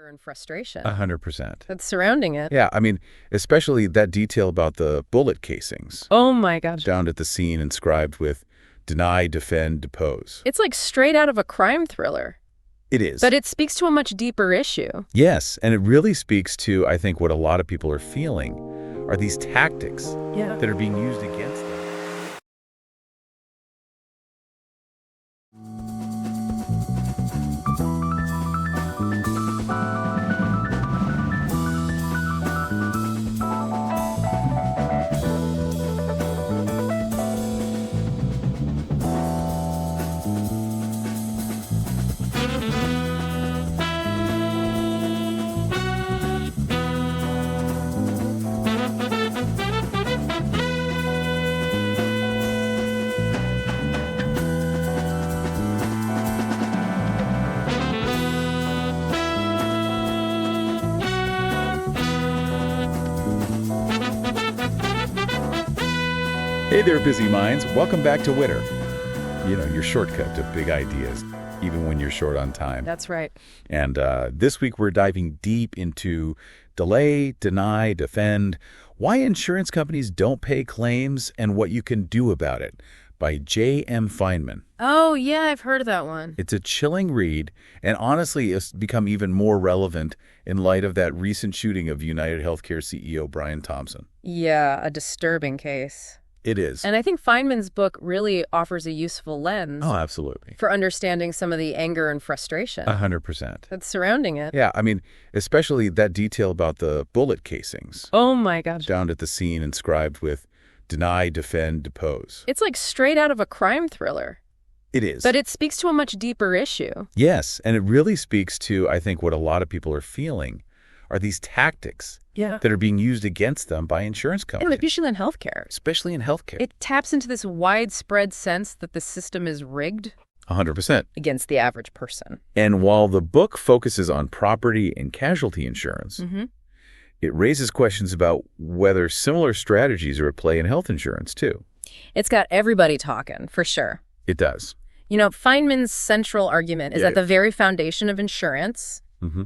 and frustration 100%. that's surrounding it. Yeah, I mean, especially that detail about the bullet casings. Oh my gosh. Down at the scene inscribed with deny, defend, depose. It's like straight out of a crime thriller. It is. But it speaks to a much deeper issue. Yes, and it really speaks to, I think, what a lot of people are feeling are these tactics that are being used against them. Hey there, busy minds. Welcome back to Witter. You know, your shortcut to big ideas, even when you're short on time. That's right. And this week we're diving deep into delay, deny, defend, why insurance companies don't pay claims and what you can do about it by J.M. Feinman. Oh, yeah, I've heard of that one. It's a chilling read, and honestly, it's become even more relevant in light of that recent shooting of UnitedHealthcare CEO Brian Thompson. Yeah, a disturbing case. It is. And I think Feinman's book really offers a useful lens Oh, absolutely. for understanding some of the anger and frustration 100%. that's surrounding it. Yeah, I mean, especially that detail about the bullet casings. Oh my gosh. Down at the scene inscribed with deny, defend, depose. It's like straight out of a crime thriller. It is. But it speaks to a much deeper issue. Yes, and it really speaks to, I think, what a lot of people are feeling are these tactics that are being used against them by insurance companies. And especially in healthcare. Especially in healthcare. It taps into this widespread sense that the system is rigged 100%. against the average person. And while the book focuses on property and casualty insurance, it raises questions about whether similar strategies are at play in health insurance, too. It's got everybody talking, for sure. It does. You know, Feinman's central argument is at the very foundation of insurance,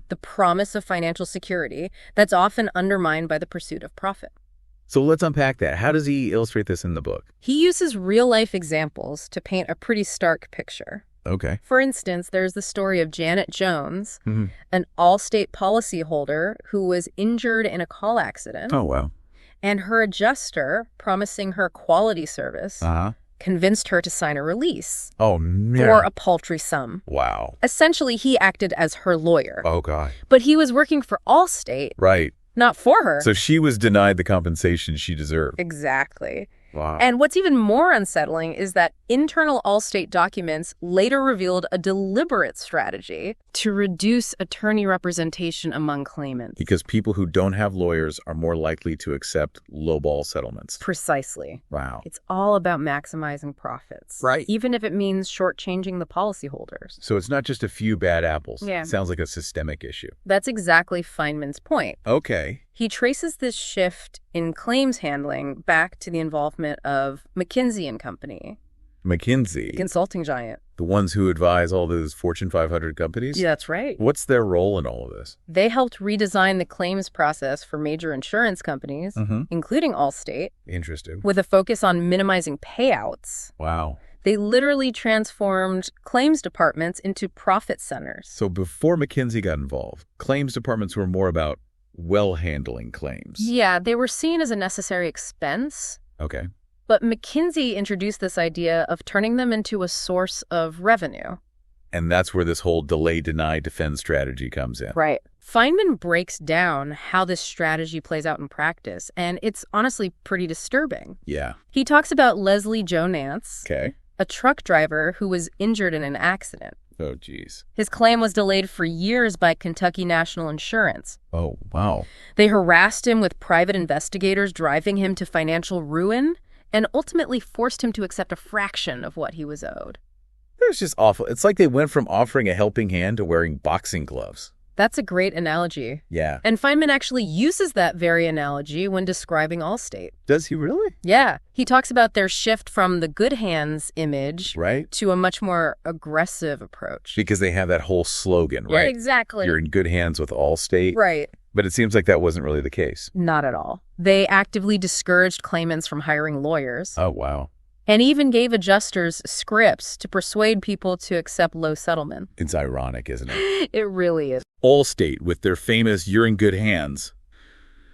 the promise of financial security that's often undermined by the pursuit of profit. So let's unpack that. How does he illustrate this in the book? He uses real-life examples to paint a pretty stark picture. Okay. For instance, there's the story of Janet Jones, an Allstate policyholder who was injured in a car accident. Oh, wow. And her adjuster, promising her quality service, convinced her to sign a release for a paltry sum. Wow. Essentially, he acted as her lawyer. Oh, God. But he was working for Allstate, Right. not for her. So she was denied the compensation she deserved. Exactly. Wow. And what's even more unsettling is that internal Allstate documents later revealed a deliberate strategy to reduce attorney representation among claimants. Because people who don't have lawyers are more likely to accept lowball settlements. Precisely. Wow. It's all about maximizing profits. Right. Even if it means shortchanging the policyholders. So it's not just a few bad apples. Yeah. It sounds like a systemic issue. That's exactly Feinman's point. Okay. He traces this shift in claims handling back to the involvement of McKinsey & Company. McKinsey. Consulting giant. The ones who advise all those Fortune 500 companies? Yeah, that's right. What's their role in all of this? They helped redesign the claims process for major insurance companies, including Allstate, Interesting. with a focus on minimizing payouts. Wow. They literally transformed claims departments into profit centers. So before McKinsey got involved, claims departments were more about well-handling claims. Yeah, they were seen as a necessary expense. Okay. But McKinsey introduced this idea of turning them into a source of revenue. And that's where this whole delay, deny, defend strategy comes in. Right. Feynman breaks down how this strategy plays out in practice, and it's honestly pretty disturbing. Yeah. He talks about Leslie Jo Nance, Okay. a truck driver who was injured in an accident. Oh, geez. His claim was delayed for years by Kentucky National Insurance. Oh, wow. They harassed him with private investigators, driving him to financial ruin, and ultimately forced him to accept a fraction of what he was owed. It was just awful. It's like they went from offering a helping hand to wearing boxing gloves. That's a great analogy. Yeah. And Feinman actually uses that very analogy when describing Allstate. Does he really? Yeah. He talks about their shift from the good hands image Right. to a much more aggressive approach. Because they have that whole slogan, Yeah, right? exactly. You're in good hands with Allstate. Right. But it seems like that wasn't really the case. Not at all. They actively discouraged claimants from hiring lawyers. Oh, wow. And even gave adjusters scripts to persuade people to accept low settlement. It's ironic, isn't it? It really is. Allstate, with their famous "You're in good hands"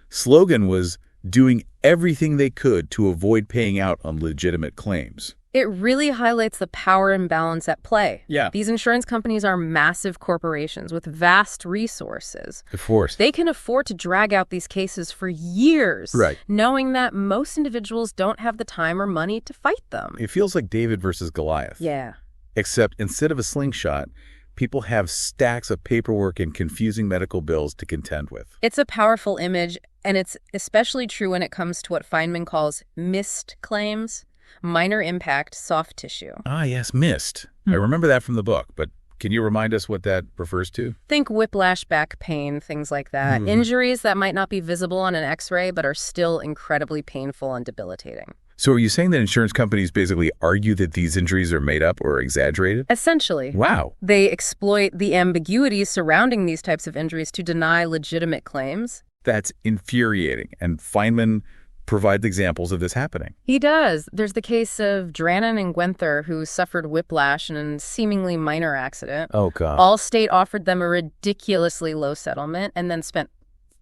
slogan, was doing everything they could to avoid paying out on legitimate claims. It really highlights the power imbalance at play. Yeah. These insurance companies are massive corporations with vast resources. Of course. They can afford to drag out these cases for years, Right. knowing that most individuals don't have the time or money to fight them. It feels like David versus Goliath. Yeah. Except instead of a slingshot, people have stacks of paperwork and confusing medical bills to contend with. It's a powerful image, and it's especially true when it comes to what Feinman calls missed claims. Minor impact, soft tissue. Ah, yes, missed. I remember that from the book, but can you remind us what that refers to? Think whiplash, back pain, things like that. Injuries that might not be visible on an X-ray but are still incredibly painful and debilitating. So are you saying that insurance companies basically argue that these injuries are made up or exaggerated? Essentially. Wow. They exploit the ambiguities surrounding these types of injuries to deny legitimate claims. That's infuriating, and Feinman provides examples of this happening. He does. There's the case of Drannon and Gwenther, who suffered whiplash in a seemingly minor accident. Oh, God. Allstate offered them a ridiculously low settlement and then spent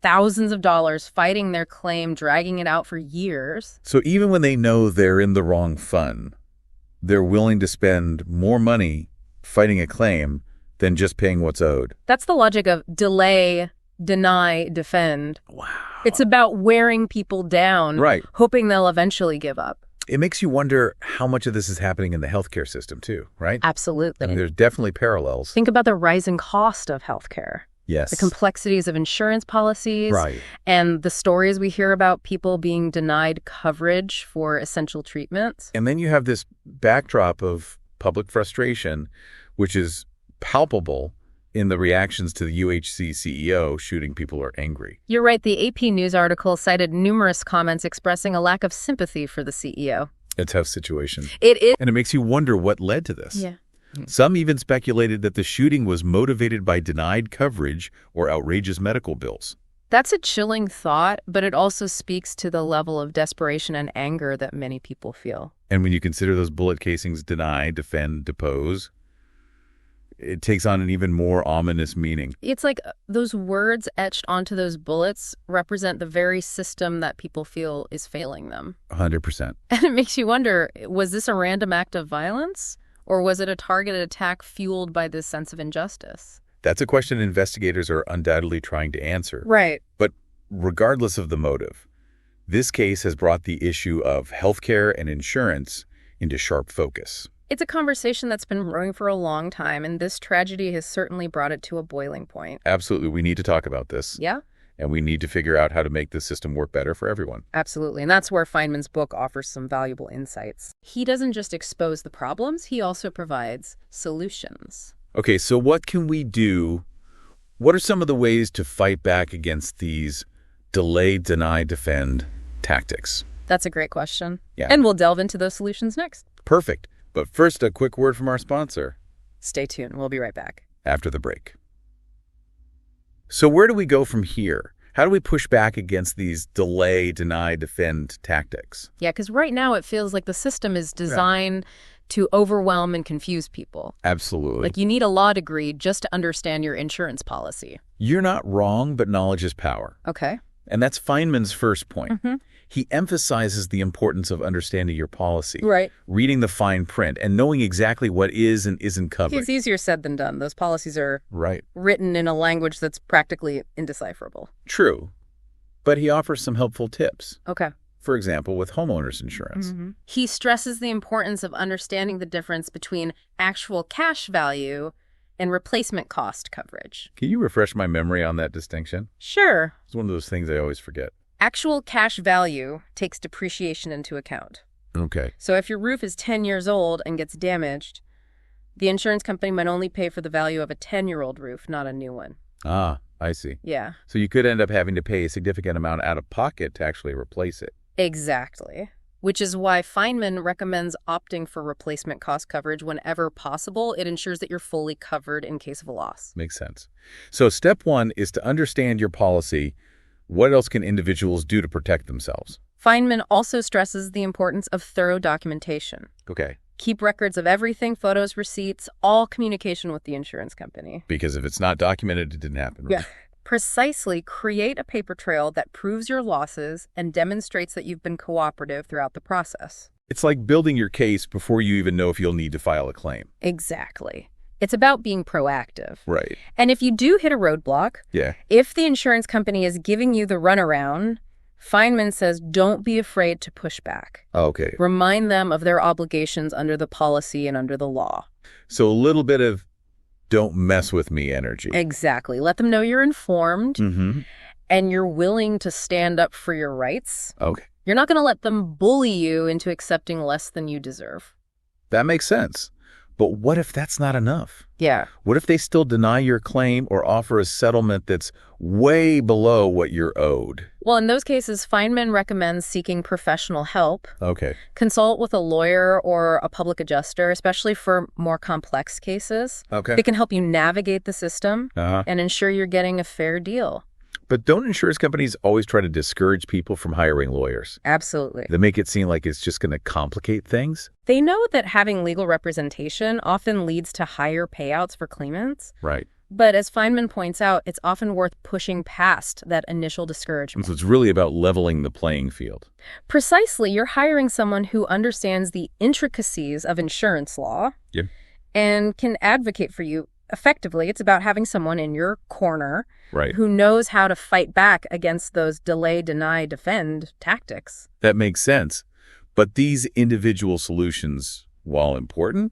thousands of dollars fighting their claim, dragging it out for years. So even when they know they're in the wrong fund, they're willing to spend more money fighting a claim than just paying what's owed. That's the logic of delay, deny, defend. Wow. It's about wearing people down, Right. hoping they'll eventually give up. It makes you wonder how much of this is happening in the healthcare system too, right? Absolutely. I mean, there's definitely parallels. Think about the rising cost of healthcare, Yes. the complexities of insurance policies, Right. and the stories we hear about people being denied coverage for essential treatments. And then you have this backdrop of public frustration, which is palpable in the reactions to the UHC CEO shooting people who are angry. You're right. The AP News article cited numerous comments expressing a lack of sympathy for the CEO. A tough situation. It is. And it makes you wonder what led to this. Yeah. Some even speculated that the shooting was motivated by denied coverage or outrageous medical bills. That's a chilling thought, but it also speaks to the level of desperation and anger that many people feel. And when you consider those bullet casings deny, defend, depose, it takes on an even more ominous meaning. It's like those words etched onto those bullets represent the very system that people feel is failing them. 100%. And it makes you wonder, was this a random act of violence? Or was it a targeted attack fueled by this sense of injustice? That's a question investigators are undoubtedly trying to answer. Right. But regardless of the motive, this case has brought the issue of healthcare and insurance into sharp focus. It's a conversation that's been brewing for a long time, and this tragedy has certainly brought it to a boiling point. Absolutely. We need to talk about this. Yeah? And we need to figure out how to make this system work better for everyone. Absolutely. And that's where Feinman's book offers some valuable insights. He doesn't just expose the problems, he also provides solutions. Okay, so what can we do? What are some of the ways to fight back against these delay, deny, defend tactics? That's a great question. Yeah. And we'll delve into those solutions next. Perfect. But first, a quick word from our sponsor. Stay tuned. We'll be right back. After the break. So where do we go from here? How do we push back against these delay, deny, defend tactics? Yeah, because right now it feels like the system is designed to overwhelm and confuse people. Absolutely. Like you need a law degree just to understand your insurance policy. You're not wrong, but knowledge is power. Okay. And that's Feinman's first point. He emphasizes the importance of understanding your policy, Right. reading the fine print, and knowing exactly what is and isn't covered. It's easier said than done. Those policies are Right. written in a language that's practically indecipherable. True. But he offers some helpful tips. Okay. For example, with homeowners insurance. He stresses the importance of understanding the difference between actual cash value and replacement cost coverage. Can you refresh my memory on that distinction? Sure. It's one of those things I always forget. Actual cash value takes depreciation into account. Okay. So if your roof is 10 years old and gets damaged, the insurance company might only pay for the value of a 10-year-old roof, not a new one. Ah, I see. Yeah. So you could end up having to pay a significant amount out of pocket to actually replace it. Exactly. Which is why Feinman recommends opting for replacement cost coverage whenever possible. It ensures that you're fully covered in case of a loss. Makes sense. So step one is to understand your policy. What else can individuals do to protect themselves? Feinman also stresses the importance of thorough documentation. Okay. Keep records of everything, photos, receipts, all communication with the insurance company. Because if it's not documented, it didn't happen. Yeah. Precisely, create a paper trail that proves your losses and demonstrates that you've been cooperative throughout the process. It's like building your case before you even know if you'll need to file a claim. Exactly. It's about being proactive. Right. And if you do hit a roadblock, if the insurance company is giving you the runaround, Feinman says don't be afraid to push back. Okay. Remind them of their obligations under the policy and under the law. So a little bit of don't mess with me energy. Exactly. Let them know you're informed and you're willing to stand up for your rights. Okay. You're not going to let them bully you into accepting less than you deserve. That makes sense. But what if that's not enough? Yeah. What if they still deny your claim or offer a settlement that's way below what you're owed? Well, in those cases, Feinman recommends seeking professional help. Okay. Consult with a lawyer or a public adjuster, especially for more complex cases. Okay. They can help you navigate the system and ensure you're getting a fair deal. But don't insurance companies always try to discourage people from hiring lawyers? Absolutely. They make it seem like it's just going to complicate things? They know that having legal representation often leads to higher payouts for claimants. Right. But as Feinman points out, it's often worth pushing past that initial discouragement. So it's really about leveling the playing field. Precisely. You're hiring someone who understands the intricacies of insurance law and can advocate for you effectively. It's about having someone in your corner who knows how to fight back against those delay, deny, defend tactics. That makes sense. But these individual solutions, while important,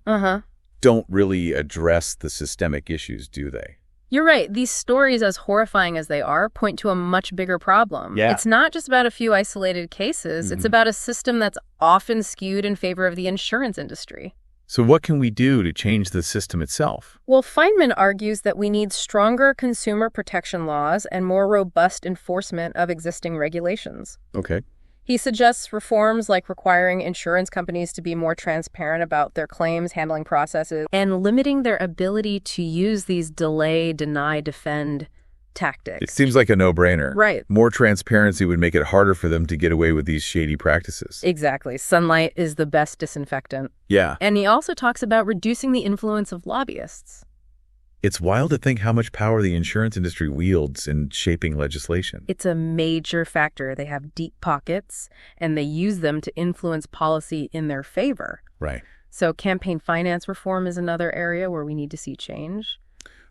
don't really address the systemic issues, do they? You're right. These stories, as horrifying as they are, point to a much bigger problem. Yeah. It's not just about a few isolated cases. It's about a system that's often skewed in favor of the insurance industry. So what can we do to change the system itself? Well, Feinman argues that we need stronger consumer protection laws and more robust enforcement of existing regulations. Okay. He suggests reforms like requiring insurance companies to be more transparent about their claims handling processes and limiting their ability to use these delay, deny, defend tactics. It seems like a no-brainer. Right. More transparency would make it harder for them to get away with these shady practices. Exactly. Sunlight is the best disinfectant. Yeah. And he also talks about reducing the influence of lobbyists. It's wild to think how much power the insurance industry wields in shaping legislation. It's a major factor. They have deep pockets, and they use them to influence policy in their favor. Right. So campaign finance reform is another area where we need to see change.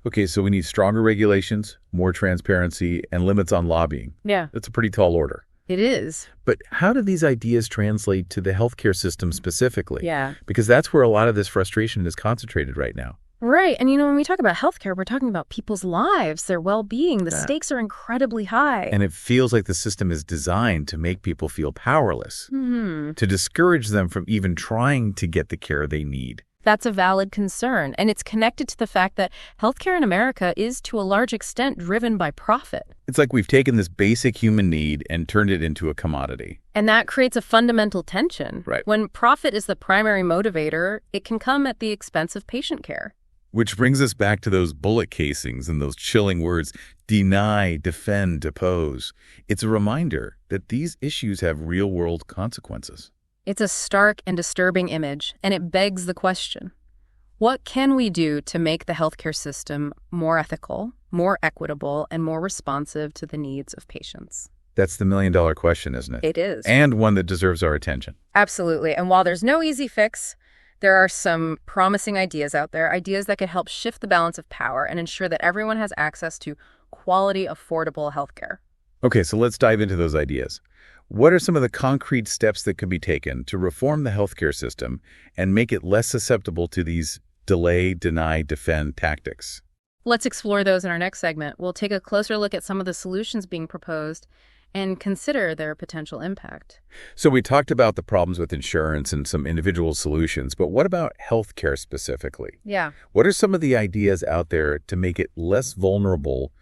Okay, so we need stronger regulations, more transparency, and limits on lobbying. Yeah. That's a pretty tall order. It is. But how do these ideas translate to the healthcare system specifically? Yeah. Because that's where a lot of this frustration is concentrated right now. Right. And, when we talk about healthcare, we're talking about people's lives, their well-being. The stakes are incredibly high. And it feels like the system is designed to make people feel powerless, to discourage them from even trying to get the care they need. That's a valid concern, and it's connected to the fact that healthcare in America is, to a large extent, driven by profit. It's like we've taken this basic human need and turned it into a commodity. And that creates a fundamental tension. Right. When profit is the primary motivator, it can come at the expense of patient care. Which brings us back to those bullet casings and those chilling words, deny, defend, depose. It's a reminder that these issues have real-world consequences. It's a stark and disturbing image, and it begs the question, what can we do to make the healthcare system more ethical, more equitable, and more responsive to the needs of patients? That's the million-dollar question, isn't it? It is. And one that deserves our attention. Absolutely. And while there's no easy fix, there are some promising ideas out there, ideas that could help shift the balance of power and ensure that everyone has access to quality, affordable healthcare. Okay, so let's dive into those ideas. What are some of the concrete steps that could be taken to reform the healthcare system and make it less susceptible to these delay, deny, defend tactics? Let's explore those in our next segment. We'll take a closer look at some of the solutions being proposed and consider their potential impact. So we talked about the problems with insurance and some individual solutions, but what about healthcare specifically? Yeah. What are some of the ideas out there to make it less vulnerable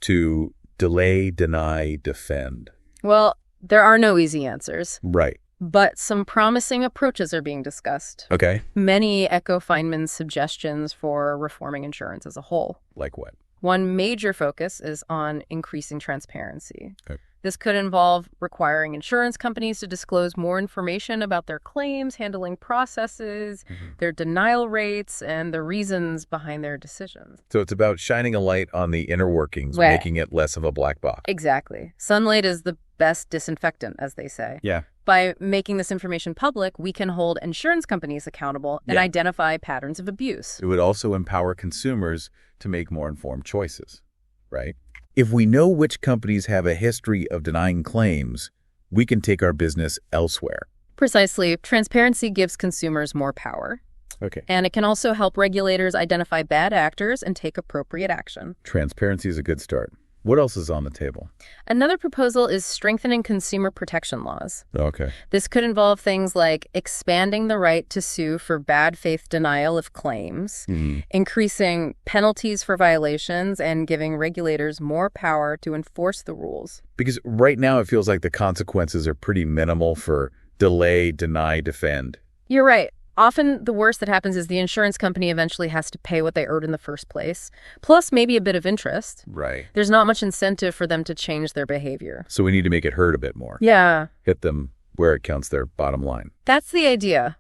to delay, deny, defend? Well, there are no easy answers. Right. But some promising approaches are being discussed. Okay. Many echo Feinman's suggestions for reforming insurance as a whole. Like what? One major focus is on increasing transparency. Okay. This could involve requiring insurance companies to disclose more information about their claims, handling processes, their denial rates, and the reasons behind their decisions. So it's about shining a light on the inner workings, making it less of a black box. Exactly. Sunlight is the best disinfectant, as they say. Yeah. By making this information public, we can hold insurance companies accountable and identify patterns of abuse. It would also empower consumers to make more informed choices, right? If we know which companies have a history of denying claims, we can take our business elsewhere. Precisely. Transparency gives consumers more power. Okay. And it can also help regulators identify bad actors and take appropriate action. Transparency is a good start. What else is on the table? Another proposal is strengthening consumer protection laws. Okay. This could involve things like expanding the right to sue for bad faith denial of claims, increasing penalties for violations, and giving regulators more power to enforce the rules. Because right now it feels like the consequences are pretty minimal for delay, deny, defend. You're right. Often the worst that happens is the insurance company eventually has to pay what they owed in the first place, plus maybe a bit of interest. Right. There's not much incentive for them to change their behavior. So we need to make it hurt a bit more. Yeah. Hit them where it counts their bottom line. That's the idea.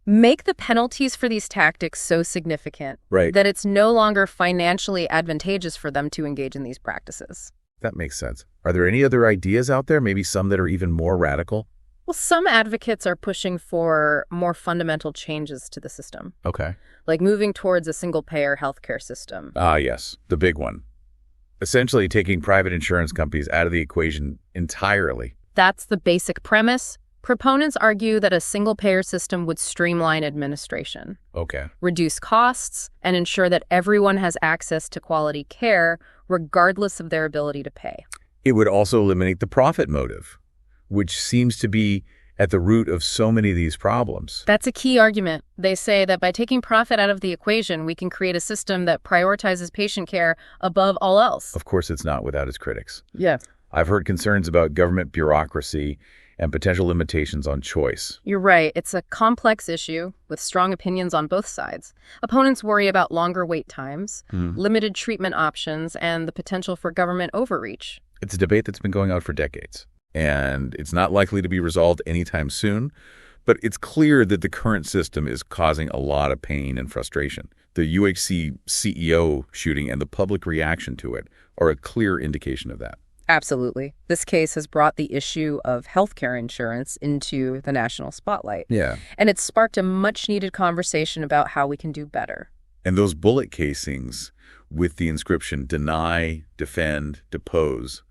Make the penalties for these tactics so significant that it's no longer financially advantageous for them to engage in these practices. That makes sense. Are there any other ideas out there, maybe some that are even more radical? Well, some advocates are pushing for more fundamental changes to the system. Okay. Like moving towards a single-payer healthcare system. Ah, yes, the big one. Essentially taking private insurance companies out of the equation entirely. That's the basic premise. Proponents argue that a single-payer system would streamline administration, reduce costs, and ensure that everyone has access to quality care, regardless of their ability to pay. It would also eliminate the profit motive, which seems to be at the root of so many of these problems. That's a key argument. They say that by taking profit out of the equation, we can create a system that prioritizes patient care above all else. Of course, it's not without its critics. Yeah. I've heard concerns about government bureaucracy and potential limitations on choice. You're right. It's a complex issue with strong opinions on both sides. Opponents worry about longer wait times, limited treatment options, and the potential for government overreach. It's a debate that's been going on for decades. And it's not likely to be resolved anytime soon, but it's clear that the current system is causing a lot of pain and frustration. The UHC CEO shooting and the public reaction to it are a clear indication of that. Absolutely. This case has brought the issue of healthcare insurance into the national spotlight. Yeah. And it's sparked a much-needed conversation about how we can do better. And those bullet casings with the inscription, deny, defend, depose,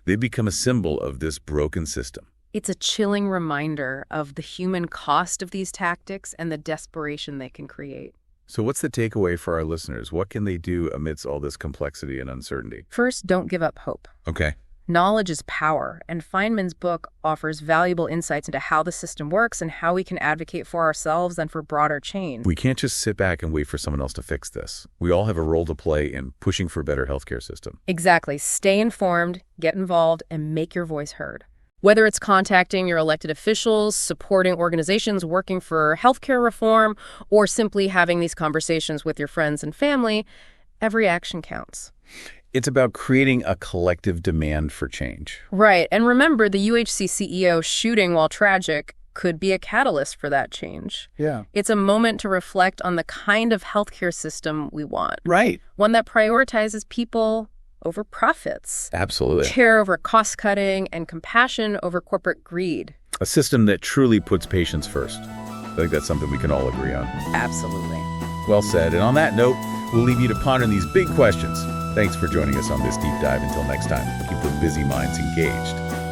they become a symbol of this broken system. It's a chilling reminder of the human cost of these tactics and the desperation they can create. So what's the takeaway for our listeners? What can they do amidst all this complexity and uncertainty? First, don't give up hope. Okay. Knowledge is power, and Feinman's book offers valuable insights into how the system works and how we can advocate for ourselves and for broader change. We can't just sit back and wait for someone else to fix this. We all have a role to play in pushing for a better healthcare system. Exactly. Stay informed, get involved, and make your voice heard. Whether it's contacting your elected officials, supporting organizations working for healthcare reform, or simply having these conversations with your friends and family, every action counts. It's about creating a collective demand for change. Right. And remember, the UHC CEO shooting, while tragic, could be a catalyst for that change. Yeah. It's a moment to reflect on the kind of healthcare system we want. Right. One that prioritizes people over profits. Absolutely. Care over cost-cutting, and compassion over corporate greed. A system that truly puts patients first. I think that's something we can all agree on. Absolutely. Well said. And on that note, we'll leave you to ponder these big questions. Thanks for joining us on this deep dive. Until next time, keep those busy minds engaged.